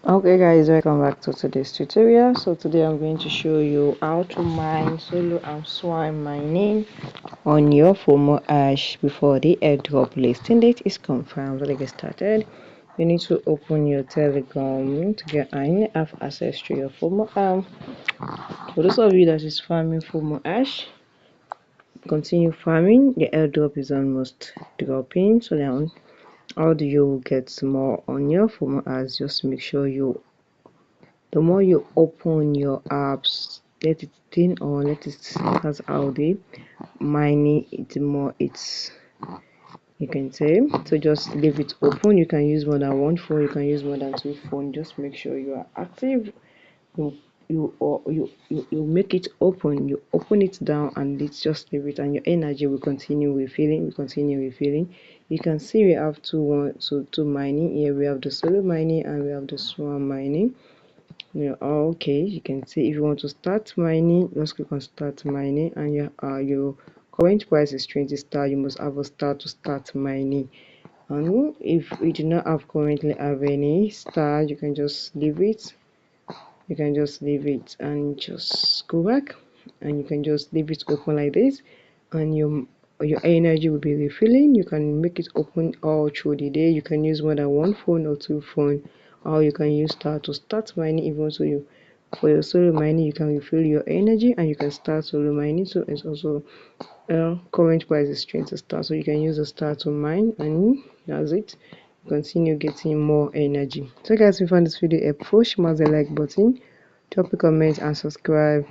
Okay guys, welcome back to today's tutorial. So today I'm going to show you how to mine solo and swarm mining on your Fomo Hash before the airdrop listing date is confirmed. Let's get started. You need to open your Telegram to get have access to your Fomo Hash. For those of you that is farming Fomo Hash, continue farming. The airdrop is almost dropping, so now how do you get more on your Fomo Hash? Just make sure the more you open your apps, let it thin or let it, that's how they mining it, the more it's, you can say. So just leave it open. You can use more than one phone, you can use more than two phones. Just make sure you are active. You make it open, you open it down, and it's just leave it, and your energy will continue refilling. You can see we have two mining here. We have the solo mining and we have the swarm mining. Yeah, okay, you can see if you want to start mining, just click on start mining, and your current price is 20 star. You must have a star to start mining, and if you do not currently have any star, you can just leave it. You can just leave it and just go back, and you can just leave it open like this, and your energy will be refilling. You can make it open all through the day. You can use more than one phone or two phone, or you can use star to start mining. Even so, you for your solo mining, you can refill your energy and you can start solo mining. So it's also current price is 20 star, so you can use a star to mine, and that's it. Continue getting more energy. So guys, if you found this video helpful, smash the like button, drop a comment and subscribe.